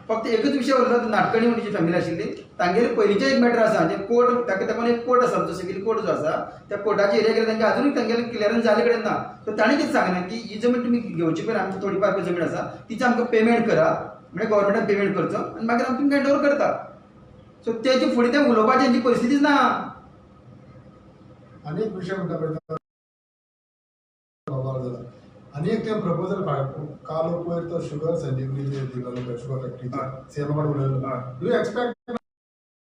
फक्त एकच विशय उरलो नाटकणी म्हणून फॅमिली आशिल्ली तांगेर पयलींचे एक मॅटर आसा जे कोर्ट ताका तेका एक कोर्ट आसा आमचो सिव्हील कोर्ट जो आसा त्या कोर्टाचे एरिया गेले तांकां अजूनय तांगेले क्लियरन्स जाले कडेन ना तर ताणें कितें सांगलें की ही जमीन तुमी घेवची पयलीं आमची थोडी फार जमीन आसा तिची आमकां पेमेंट करा म्हणजे गव्हर्नमेंटान पेमेंट करचो आनी मागीर आमी तुमकां हँड ओवर करता सो तेचे फुडें तें उलोवपाची हेंची परिस्थितीच ना आनी एक विशय म्हणटा पळय आनी एक ते प्रपोजल काल पयर तो शुगर संजीवनी दिलो शुगर फॅक्टरीचा सीएम कडेन उलयलो do you expect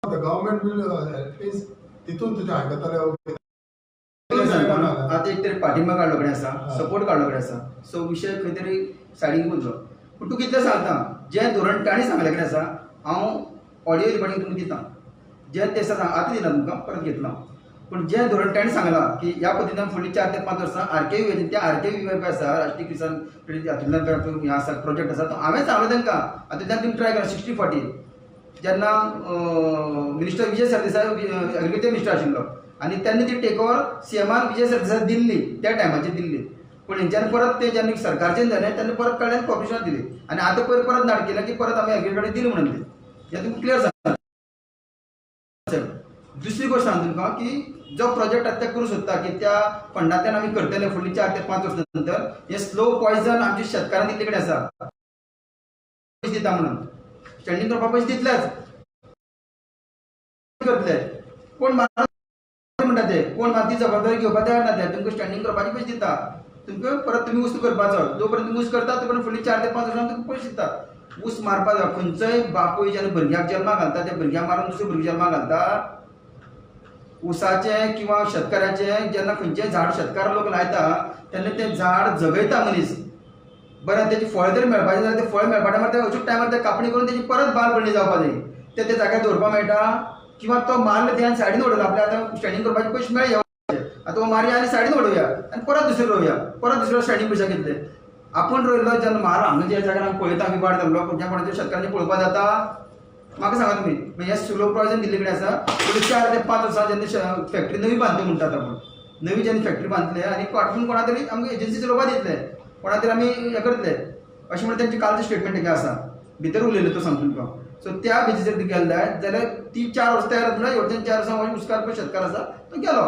the government will at least तितून तुजे आयकतले आता एक तरी पाठिंबा काडलो कडेन आसा सपोर्ट काडलो कडेन आसा सो विशय खंय तरी सायडीक उरलो पूण तूं कितलें सांगता जें धोरण ताणी सांगले कडेन आसा हांव ऑडियो रिकॉर्डिंग तुमकां दिता जें ते सांग आतां दिना तुमकां परत घेतला पूण जें धोरण ताणी सांगलां की ह्या पद्दतीन फुडलीं 4 ते 5 वर्सां आरकेव्ही त्या आरकेव्ही आसा राष्ट्रीय किसान हातूंतल्यान हें आसा प्रोजेक्ट आसा तो हांवें सांगलो तांकां हातूंतल्यान तुमी ट्राय करा 60-40 जेन्ना minister Vijay Sardesai agriculture minister आशिल्लो आनी तेन्ना ती टेक ओवर सीएमान विजय सरदेसाय दिल्ली त्या टायमाचेर दिल्ली पूण हेंच्यानी परत ते जेन्ना सरकारचें जालें तेन्ना परत काडल्यान कॉर्पोरेशनाक दिली आनी आतां परत नाट केलें की परत आमी एग्रीकल्चर कडेन दिली म्हणून ते हें तुमकां क्लियर सांगता दुसरी गोष्ट सांगता तुमकां की जो प्रोजेक्ट आतां करूं सोदता की त्या फंडांतल्यान आमी करतले फुडलीं 4 ते 5 वर्सां नंतर हे स्लो पॉयझन आमच्या शेतकारांक दिल्ले कडेन आसा पयशे दिता म्हणून स्टँडींग क्रॉपा पयशे दितलेच करतले कोण म्हणटा ते कोण ती जबाबदारी घेवपाक तयार ना ते तुमकां स्टँडींग क्रॉपाचे पयशे दिता तुमकां परत तुमी ऊस करपाचो जो पर्यंत ऊस करता तो पर्यंत फुडलीं 4 ते 5 वर्सां तुमकां पयशे दिता ऊस मारपाक जाय खंयचोय बापूय जेन्ना भुरग्याक जल्माक घालता त्या भुरग्याक मारून दुसऱ्या भुरग्याक जल्माक घालता ऊसाचे किंवा शेतकाराचे जेन्ना खंयचें झाड शेतकार लोक लायता तेन्ना तें झाड जगयता मनीस बरें तेची फळ जर मेळपाचें जाल्यार तें फळ मेळपा टायमार अशूच टायमार तें कापणी करून तेची परत बाल भरणी जावपा जाय ते त्या जाग्यार दवरपा मेळटा किंवा तो मारलो ते सायडीन उडयलो आपल्या आतां स्टँडींग करपाचे पयशे मेळ्ळे आतां तो मारया आनी सायडीन उडोवया आनी परत दुसरें रोवया परत दुसऱ्या स्टँडींग पयशे घेतले आपूण रोयलो जेन्ना मार हांगा ज्या जाग्यार आमी पळयता आमी वाड जाल्लो ज्या कोणाच्या शेतकारांनी पळोवपा जाता म्हाका सांगा तुमी हे स्लो प्रॉविजन दिल्ले कडेन आसा फुडलीं 4 ते 5 वर्सां जेन्ना फॅक्टरी नवी बांदली म्हणटात आपूण नवी जेन्ना फॅक्टरी बांदले आनी आपूण कोणा तरी आमकां एजन्सीचे लोकां दितले कोणा तरी आमी हें करतले अशें म्हणून त्यांचे कालचे स्टेटमेंट एक आसा भितर उलयलो तो सांगतो तुका. सो त्या बेजीचेर ती गेले जाल्यार ती 4 वर्सां तयार जातली ह्यो 4 वर्सां हो उस्कार पळय शेतकार आसा तो गेलो.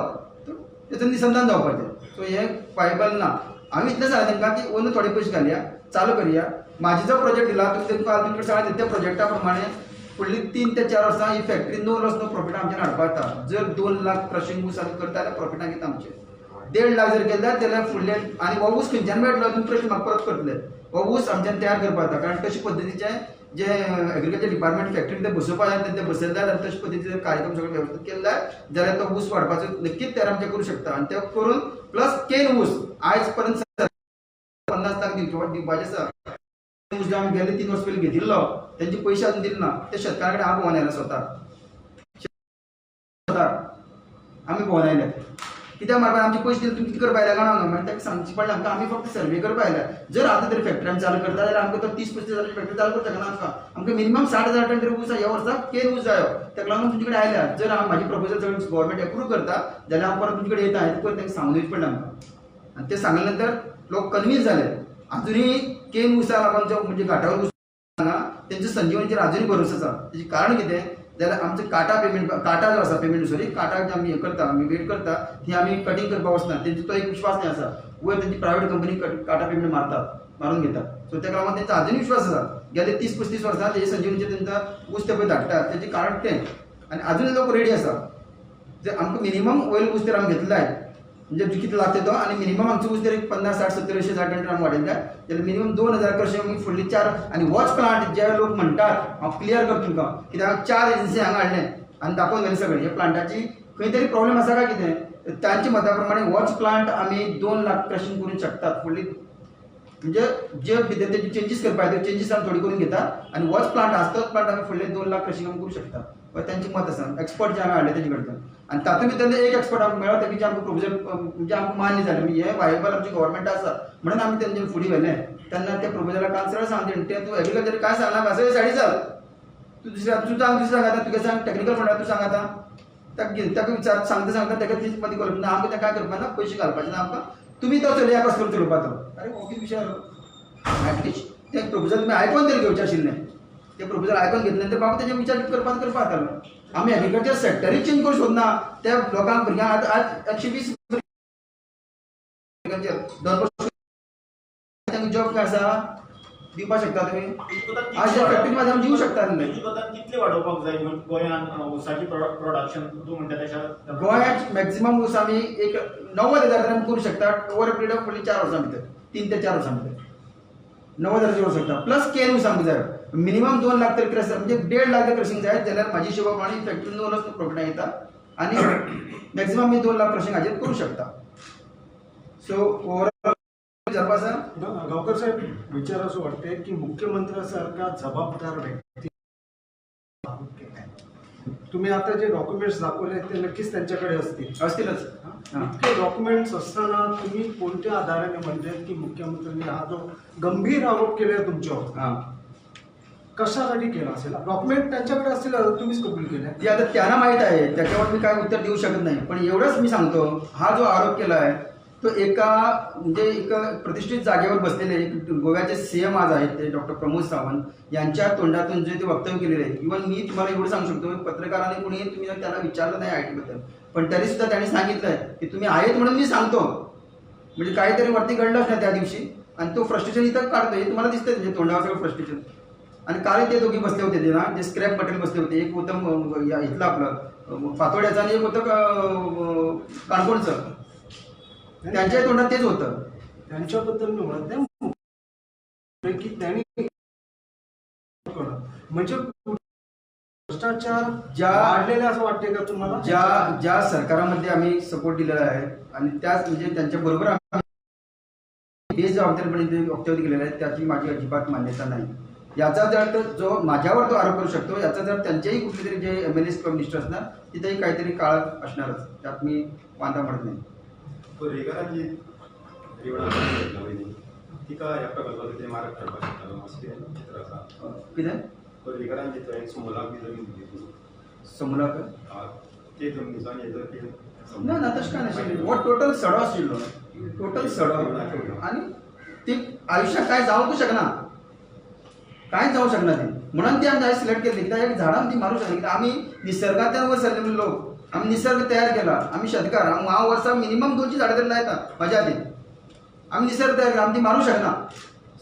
तेचें निसंधान जावपाचें. सो हें वायबल ना. हांवें इतलें सांगलें तांकां की अंदू थोडे पयशे घालया चालू करया. म्हाजी जो प्रोजेक्ट दिला तुमकां सांगलें त्या प्रोजेक्टा प्रमाणे फुडली 3 ते 4 वर्सां ही factory no loss no profit आमच्यान हाडपा येता. जर 2 लाख क्रशिंग ऊस करता जाल्यार प्रॉफिटाक येता आमचें. 1.5 लाख जर केले जाल्यार फुडले आनी हो ऊस खंयच्यान मेळटलो तुमी प्रश्न म्हाका परत करतले. हो ऊस आमच्यान तयार करपा जाता कारण तशे पद्दतीचे जे एग्रीकल्चर डिपार्टमेंट फॅक्टरी ते बसोवपा जाय ते बसयले जाल्यार तशे पद्दतीचे कार्यक्रम सगळे वेवस्थीत केले जाल्यार तो ऊस वाडपाचो नक्कीच तयार आमचे करूं शकता. आनी ते करून प्लस केन ऊस आयज पर्यंत 50 लाख दिवपाचे आसा. ऊस जो आमी गेले 3 वर्स पयलीं घेतिल्लो तेंचे पयशे अजून दिले ना. ते शेतकारा कडेन हांव भोंवन आयला स्वता आमी भोंवन आयले कित्याक म्हाका आमचे पयशे दिले तुमी कितें करपा आयल्या काय हांगा ताका सांगचे पडलें आमकां. आमी फक्त सर्वे करपा आयल्या. जर आतां तरी फॅक्टरी आमी चालू करता जाल्यार आमकां तो 30-35 हजाराची फॅक्टरी चालू करता ना आमकां मिनिमम 60,000 टन तरी ऊस ह्या वर्साक केन ऊस जायो. ताका लागून तुमचे कडेन आयल्या. जर हांव म्हाजी प्रपोजल सगळें गव्हर्मेंट एप्रूव करता जाल्यार हांव परत तुमचे कडेन येता. हें पळय तांकां सांगून दिवचें पडलें आमकां. आनी तें सांगले नंतर लोक कन्विन्स जाले. अजूनही केन ऊसा लागून जो म्हणजे घाटावर ऊस तेंच्या संजीवनीचेर अजूनही भरोसा आसा. तेजें कारण कितें जाल्यार आमचो काटा पेमेंट काटा जो आसा पेमेंट सॉरी काटा जे आमी हें करता आमी वेट करता ती आमी कटिंग करपाक वचना. तेंचो तो एक विश्वास नाही आसा. वयर तेंची प्रायवेट कंपनी काटा पेमेंट मारून घेतात. सो तेका लागून तेंचो अजूनही विश्वास आसा. गेले 30-35 वर्सां तेजे संजीवनीचेर तेंचा ऊस ते पळय धाडटात तेजें कारण तें आनी अजून लोक रेडी आसा. जर आमकां मिनिमम वयर ऊस तर आमी घेतले जाय म्हणजे कितलो लागता तो आनी मिनिमम आमचो ऊस जर 50-60-70-80 टन आमी वाडयले जाल्यार मिनिमम 2000 कशें आमी फुडली 4 आनी वॉच प्लांट जे लोक म्हणटात हांव क्लियर करता तुमकां कित्याक 4 एजन्सी हांगा हाडले आनी दाखोवन गेले सगळे हे प्लांटाची खंय तरी प्रॉब्लेम आसा काय कितें तांच्या मता प्रमाणे वॉच प्लांट आमी 2 लाख क्रशिंग करूंक शकतात फुडली म्हणजे जे भितर तेजे चेंजीस करपाक ते चेंजीस आमी थोडी करून घेतात आनी वॉच प्लांट आसा तोच प्लांट आमी फुडले 2 लाख क्रशिंग आमी करूं शकता. तांचें मत आसा एक्सपर्ट जे हांवें हाडले तेजे कडच्यान आनी तातूंत भितरले एक एक्सपर्ट आमकां मेळ्ळो तेजे आमकां प्रोपोजल म्हणजे आमकां मान्य जालें म्हणजे हें वायबल आमचें गव्हर्मेंट आसा म्हणून आमी तेंचे फुडें व्हेलें. तेन्ना त्या प्रोपोजलाक काल सरळ सांगलें तें तूं एग्रीकल्चर काय सांगना भाशा सायडी चल तूं तूं सांग आतां तुका सांग टॅक्निकल फंडार तूं सांग आतां ताका विचार सांगता ताका तीच मदीं कळप ना आमकां तें काय करपा ना पयशे घालपाचे ना आमकां तुमी तो चलया कसो करून चलोवपा तो अरे ओके विचार ऍटलिस्ट तें प्रोपोजल तुमी आयकोन तरी घेवचें आशिल्लें. ते प्रोपोजल आयकोन घेतले नंतर बाबा तेजे विचार करपाक जातालो. आमी एग्रीकल्चर सेक्टरूच चेंज करूंक सोदना. त्या लोकांक भुरग्यांक आज 120 तांकां जॉब काय आसा दिवपाक शकता तुमी आज त्या फॅक्टरी मध्ये आमी दिवंक शकता कितले वाडोवपाक जाय गोंयांत ऊसाची प्रोडक्शन तूं म्हणटा तशें गोंयांत मॅक्झिमम ऊस आमी एक 90,000 आमी करूं शकता ओवर अ पिरियड ऑफ फुडली 4 वर्सां भितर 3 ते 4 वर्सां भितर 90,000 करूं शकता. प्लस केन ऊस आमकां जाय मिनिमम 2 लाख तरी क्रश म्हणजे 1.5 लाख क्रशिंग जाय जाल्यार म्हाजी हिशोबा प्रमाणे फॅक्टरी नो लॉस प्रॉफिटाक येता आनी मॅक्झिमम मी 2 लाख क्रशिंग हाजेर करूं शकता. सो ओवरऑल गावकर साहेब विचार असं वाटते की मुख्यमंत्र्यांसारखा जबाबदार व्यक्ती तुम्ही आता जे डॉक्युमेंट्स दाखवले ते नक्कीच त्यांच्याकडे असतीलच. इतके डॉक्युमेंट्स असताना तुम्ही कोणत्या आधाराने म्हणते की मुख्यमंत्र्यांनी हा जो गंभीर आरोप केले तुमच्यावर कशासाठी केला असेल डॉक्युमेंट त्यांच्याकडे असतील तुम्हीच कबूल केले ते आता त्यांना माहित आहे त्याच्यावर मी काय उत्तर देऊ शकत नाही. पण एवढंच मी सांगतो हा जो आरोप केला आहे तो एका म्हणजे एक प्रतिष्ठित जागेवर बसलेले एक गोव्याचे सीएम आज आहेत ते डॉक्टर प्रमोद सावंत यांच्या तोंडातून जे ते वक्तव्य केलेले आहे. इव्हन मी तुम्हाला एवढं सांगू शकतो पत्रकारांनी कोणी तुम्ही त्याला विचारलं नाही IT बद्दल पण तरी सुद्धा त्यांनी सांगितलंय की तुम्ही आहेत म्हणून मी सांगतो म्हणजे काहीतरी वरती घडलंच ना त्या दिवशी आणि तो फ्रस्ट्रेशन इथं काढतोय तुम्हाला दिसतंय म्हणजे तोंडावर सगळं फ्रस्ट्रेशन. आणि काल ते दोघी बसले होते ते ना जे स्क्रॅप मटेरियल बसले होते एक होतं इथलं आपलं पातोड्याचं आणि एक होतं काणकोणचं त्यांच्या तोंडात तेच होतं. त्यांच्याबद्दल मी म्हणत नाही की त्यांनी म्हणजे भ्रष्टाचार वाढलेले असं वाटते का तुम्हाला ज्या सरकारामध्ये आम्ही सपोर्ट दिलेला आहे आणि त्याच म्हणजे त्यांच्या बरोबर आम्ही बेजबाबदारपणे वक्तव्य केलेलं आहे त्याची माझी अजिबात मान्यता नाही. याचा जर जो माझ्यावर तो आरोप करू शकतो याचा जर त्यांच्याही कुठले तरी जे MLAs किंवा मिनिस्टर असणार तिथेही काहीतरी काळ असणारच त्यात मी वांधा म्हणत नाही. रेगारांची एवढा तिका ह्या प्रकल्पात ते मार्ग काडपाक शकता अशें कितें चित्र आसा कितें रेगारांची थंय समोलाक बी जमीन दिली समोलाक ते जमनीचो आनी हेजो कितें ना ना तशें काय नाशिल्लें हो टोटल सडो आशिल्लो टोटल सडो आनी ती आयुश्यात काय जावंकूच शकना कांयच जावंक शकना ती म्हणून ती आमी सिलेक्ट केली कित्याक एक झाडां ती मारूंक शकना कित्याक आमी निसर्गांतल्यान वयर सरले लोक आमी निसर्ग तयार केला आमी शेतकार हांव वर्साक मिनिमम 200 झाडां तरी लायता म्हाज्या हातीन आमी निसर्ग तयार केला आमी ती मारूंक शकना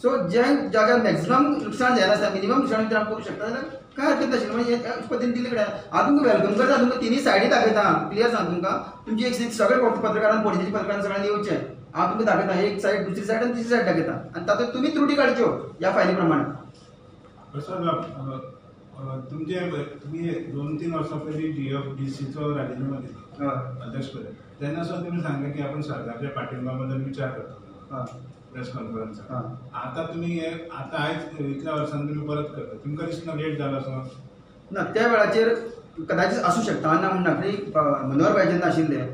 सो जे जाग्यार मॅक्झिमम लुकसाण जायना आसता मिनिमम लुकसाण जर आमी करूंक शकता जाल्यार काय हरकत नाशिल्लें म्हणजे हे पद्दतीन दिल्ले कडेन हांव तुमकां वेलकम करता तुमकां तिनूय सायडी दाखयता क्लियर सांग तुमकां तुमची एक सगळे पत्रकारांक पॉलिटिकल पत्रकारांक सगळ्यांनी येवचें हांव तुमकां दाखयता एक सायड दुसरी सायड आनी तिसरी सायड दाखयता आनी तातूंत तुमी त्रुटी काडच्यो ह्या फायली प्रमाणे तुम्ही 2-3 वर्सां पयलीं GFDCचो राजीनामा दिलो अध्यक्ष पद तेन्नासून तुम्ही सांगले की आपण सरकारच्या पाठिंबा बद्दल विचार करतो प्रेस कॉन्फरन्सात आता तुम्ही आता आयज इतल्या वर्सांनी तुम्ही परत करता तुमकां दिसना लेट जाला असो ना त्या वेळाचेर कदाचित आसूं शकता ना म्हणना मनोहर भाई जेन्ना आशिल्ले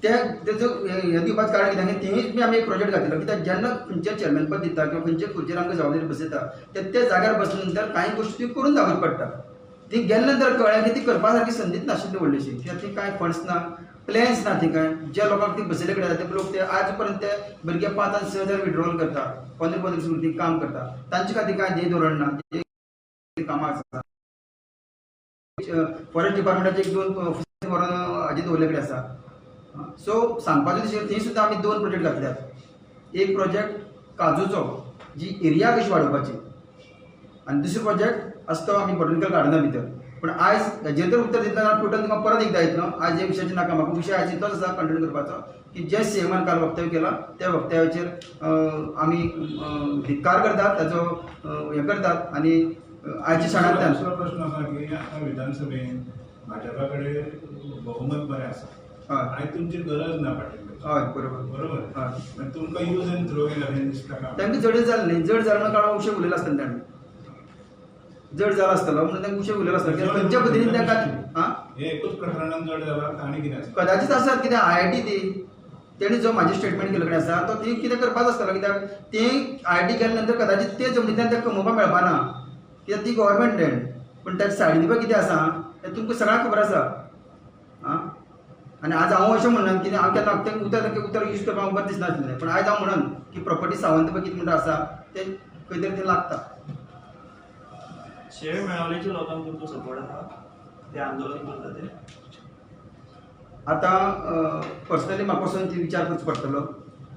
तेजो हे दिवपाचें कारण कितें तेंय बी आमी एक प्रोजेक्ट घातिल्लो कित्याक जेन्ना खंयचें चेअरमॅन पद दिता किंवा खंयचे खुर्चेर आमकां जबाबदारी बसयता त्या जाग्यार बसले नंतर कांय गोश्टी ती करून दाखोवची पडटा ती गेले नंतर कळ्ळें की ती करपा सारकी संदीच नाशिल्ली व्हडलीशी कित्याक ती कांय फंड्स ना प्लॅन्स ना ती कांय ज्या लोकांक ती बसयले कडेन ते लोक ते आज पर्यंत ते भुरगे 5 आनी 6 हजार विड्रॉल करता 15 दीस ती काम करता तांचे खातीर कांय ध्येय धोरण ना कामां आसा फॉरेस्ट डिपार्टमेंटाचे 1-2 ऑफिसांनी व्हरून हाजे दवरले कडेन आसा सो सांगपाचें तशें थंय सुद्दां आमी 2 प्रोजेक्ट घातल्यात एक प्रोजेक्ट काजूचो जी एरिया कशी वाडोवपाची आनी दुसरो प्रोजेक्ट आसा तो आमी बॉटनिकल गार्डना भितर पूण आयज हेजेर तर उत्तर दितना टोटल तुमकां परत एकदां येतलो आयज हे विशयाचेर नाका म्हाका विशय आयज इतलोच आसा कंटिन्यू करपाचो की जे सीएमान काल वक्तव्य केला त्या वक्तव्याचेर आमी धिक्कार करतात ताचो हे करतात आनी आयच्या सणांतल्यान दुसरो प्रश्न असा की आता विधानसभेन भाजपा कडेन बहुमत बरें आसा आयज तुमची गरज ना पाटील हय बरोबर बरोबर हय तुमकां यूज एंड थ्रो केला हे दिसता का तांकां जड जालें न्ही जड जाल्या काळार विशय उलयलो आसतलो तांणी जड जालो आसतलो म्हणून तांकां विशय उलयलो आसतलो कित्याक खंयच्या पद्दतीन तांकां हे एकूच प्रकरणान जड जाला आनी कितें आसा कदाचित आसत कित्याक IIT ती तेणी जो म्हाजे स्टेटमेंट केले कडेन आसा तो ती कितें करपाचो आसतलो कित्याक ते IIT केले नंतर कदाचित ते जमनींतल्यान ताका कमोवपाक मेळपाना कित्याक ती गव्हर्मेंट लँड पूण ताची सायडी दिवपाक कितें आसा तें तुमकां सगळ्यांक खबर आसा आनी आज हांव अशें म्हणन की हांव केन्ना तें उतर यूज करपाक म्हाका बरें दिसनासलें पूण आयज हांव म्हणन की प्रॉपर्टी सावंत पळय कितें म्हणटा आसा तें खंय तरी तें लागता शेळ मेळावलेच्या लोकांक तुमचो सपोर्ट आसा ते आंदोलन करता ते आतां पर्सनली म्हाका वचून ती विचार करचो पडटलो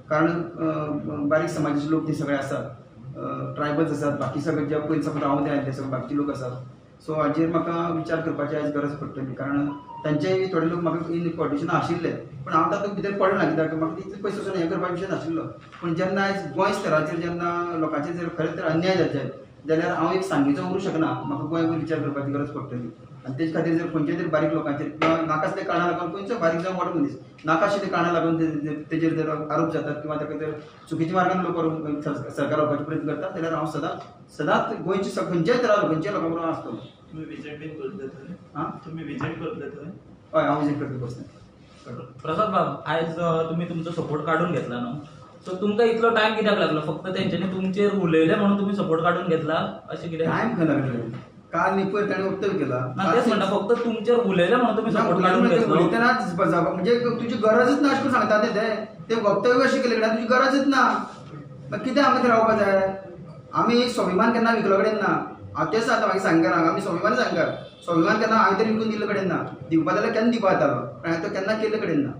कारण बारीक समाजाचे लोक ते सगळे आसात ट्रायबल्स आसात बाकी सगळे जे पयलीं साकून रावून आयले ते सगळे बाकीचे लोक आसात सो हाजेर म्हाका विचार करपाची आयज गरज पडटली कारण तांचेय थोडे लोक म्हाका इन कॉर्डिनेशन आशिल्ले पूण हांव तातूंत भितर पडना कित्याक म्हाका तितले पयस वचून हें करपाचो विशय नाशिल्लो पूण जेन्ना आयज गोंय स्तराचेर जेन्ना लोकांचेर जर खरेंच तर अन्याय जाता जाल्यार हांव एक सांगेचो उरूंक शकना म्हाका गोंयभर विचार करपाची गरज पडटली आनी तेजे खातीर जर खंयचे तरी बारीक लोकांचेर किंवा नाकासले कारणां लागून खंयचो बारीक जावं मोठो मनीस नाकाशिल्ले कारणां लागून तेजेर जर आरोप जातात किंवा ताका जर चुकीच्या मार्गान लोक सरकार वचपाचो प्रयत्न करतात जाल्यार हांव सदांच गोंयचे खंयच्याय तरा खंयच्याय लोकां बरोबर आसतलो तुम्ही विजिट बीन करतले थंय हां तुम्ही विजिट करतले थंय हय हांव विजीट करतलो बसता प्रसाद बाब आयज तुम्ही तुमचो सपोर्ट काढून घेतला न्हू सो तुमकां इतलो टायम कित्याक लागलो फक्त तेंच्यांनी तुमचेर उलयले म्हणून तुम्ही सपोर्ट काढून घेतला अशें कितें टायम खंय लागलो काल न्ही पयर ताणें वक्तव्य केला ना तेच म्हणटा फक्त तुमचेर उलयले म्हणून तुम्ही सपोर्ट काढून घेतलो उलयतनाच म्हणजे तुजी गरजच ना अशें करून सांगता ते वक्तव्य अशें केलें कडेन तुजी गरजच ना मागीर कितें आमी थंय रावपाक जाय आमी स्वाभिमान केन्ना विकलो कडेन ना हांव तेच सांगता म्हागे सांगकारांक आमी स्वाभिमान सांगकार स्वाभिमान केन्ना हांवें तरी विकून दिल्ले कडेन ना दिवपा जाल्यार केन्ना दिवपा येतालो पण हांवें तो केन्ना केल्ले कडेन ना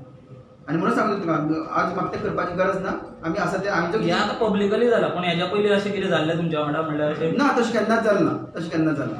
आनी म्हणून सांगता तुका आज म्हाका ते करपाची गरज ना आमी आसा ते हांवें हें आतां पब्लिकली जाला पूण हेच्या पयलीं अशें कितें जाल्लें तुमच्या वांगडा म्हणल्यार अशें ना तशें केन्नाच जालें ना तशें केन्नाच जालें ना